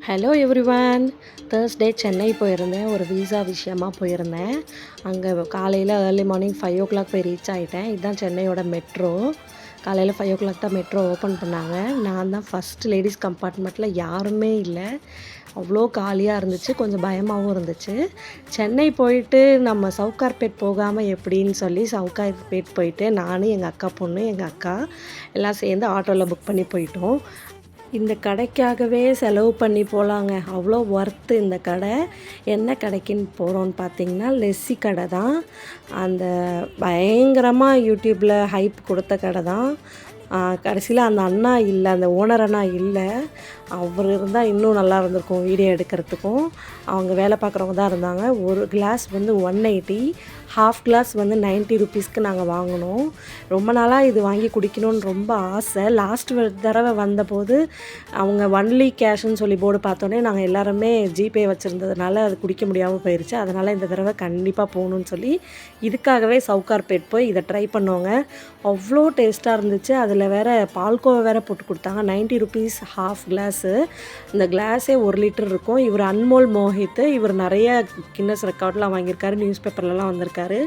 Hello everyone. Thursday Chennai போயிருந்தேன். ஒரு visa விஷயமா போயிருந்தேன். அங்கே காலையில் ஏர்லி மார்னிங் 5:00 போய் ரீச் ஆகிட்டேன். இதுதான் சென்னையோட மெட்ரோ. காலையில் 5:00 தான் மெட்ரோ ஓப்பன் பண்ணாங்க. நான் தான் ஃபஸ்ட் லேடிஸ் கம்பார்ட்மெண்ட்டில், யாருமே இல்லை. அவ்வளோ காலியாக இருந்துச்சு. கொஞ்சம் பயமாகவும் இருந்துச்சு. சென்னை போயிட்டு நம்ம சவுகார்பேட் போகாமல் எப்படின்னு சொல்லி சவுகார்பேட் போயிட்டு நான், எங்கள் அக்கா பொண்ணு, எங்கள் அக்கா எல்லாம் சேர்ந்து ஆட்டோவில் புக் பண்ணி போயிட்டோம். இந்த கடைக்காகவே செலவு பண்ணி போகலாங்க. அவ்வளோ ஒர்த்து இந்த கடை. என்ன கடைக்குன்னு போகிறோன்னு பார்த்தீங்கன்னா, லெஸ்ஸி கடை தான். அந்த பயங்கரமாக யூடியூப்பில் ஹைப் கொடுத்த கடை தான். கடைசியில் அந்த அண்ணா இல்லை, அந்த ஓனர் அண்ணா இல்லை. அவர் இருந்தால் இன்னும் நல்லா இருந்திருக்கும் வீடியோ எடுக்கிறதுக்கும். அவங்க வேலை பார்க்குறவங்க தான் இருந்தாங்க. ஒரு கிளாஸ் வந்து 180, ஹாஃப் கிளாஸ் வந்து 90 ருபீஸ்க்கு நாங்கள் வாங்கினோம். ரொம்ப நாளாக இது வாங்கி குடிக்கணும்னு ரொம்ப ஆசை. லாஸ்ட் தடவை வந்தபோது அவங்க ஒன்லி கேஷ்ன்னு சொல்லி போர்டு பார்த்தோன்னே நாங்கள் எல்லாருமே ஜிபே வச்சுருந்ததுனால அது குடிக்க முடியாமல் போயிடுச்சு. அதனால் இந்த தடவை கண்டிப்பாக போகணுன்னு சொல்லி இதுக்காகவே சவுகார்பேட் போய் இதை ட்ரை பண்ணுவோங்க. அவ்வளோ டேஸ்ட்டாக இருந்துச்சு. அதில் வேறு பால்கோவா வேறு போட்டு கொடுத்தாங்க. 90 ருபீஸ் ஹாஃப் கிளாஸு. இந்த கிளாஸே 1 லிட்டர் இருக்கும். இவர் அன்மோல் மோஹித். இவர் நிறைய கின்னஸ் ரெக்கார்ட்லாம் வாங்கியிருக்காரு, நியூஸ் பேப்பர்லலாம் வந்திருக்காரு.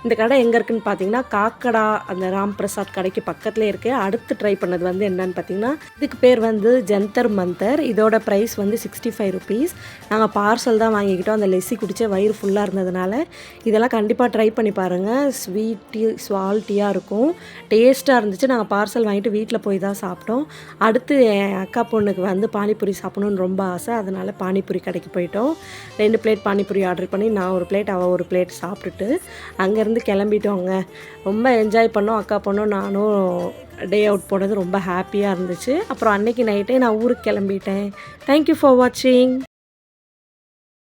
இந்த கடை எங்கே இருக்குதுன்னு பார்த்தீங்கன்னா, காக்கடா அந்த ராம் பிரசாத் கடைக்கு பக்கத்துலேயே இருக்குது. அடுத்து ட்ரை பண்ணது வந்து என்னன்னு பார்த்தீங்கன்னா, இதுக்கு பேர் வந்து ஜந்தர் மந்தர். இதோட ப்ரைஸ் வந்து 65 ருபீஸ். நாங்கள் பார்சல் தான் வாங்கிக்கிட்டோம். அந்த லெஸ்ஸி குடித்தே வயிறு ஃபுல்லாக இருந்ததுனால இதெல்லாம் கண்டிப்பாக ட்ரை பண்ணி பாருங்கள். ஸ்வீட்டி சால்ட்டியாக இருக்கும், டேஸ்ட்டாக இருந்துச்சு. நாங்கள் பார்சல் வாங்கிட்டு வீட்டில் போய் தான் சாப்பிட்டோம். அடுத்து என் அக்கா பொண்ணுக்கு வந்து பானிபூரி சாப்பிடணுன்னு ரொம்ப ஆசை. அதனால் பானிபூரி கடைக்கு போயிட்டோம். 2 பிளேட் பானிபூரி ஆர்டர் பண்ணி நான் ஒரு பிளேட், அவள் ஒரு பிளேட் சாப்பிட்டுட்டு அங்கேருந்து கிளம்பிட்டோங்க. ரொம்ப என்ஜாய் பண்ணோம். அக்கா பொண்ணும் நானும் டே அவுட் போனது ரொம்ப ஹாப்பியாக இருந்துச்சு. அப்புறம் அன்றைக்கி நைட்டே நான் ஊருக்கு கிளம்பிட்டேன். தேங்க்யூ ஃபார் வாட்சிங்.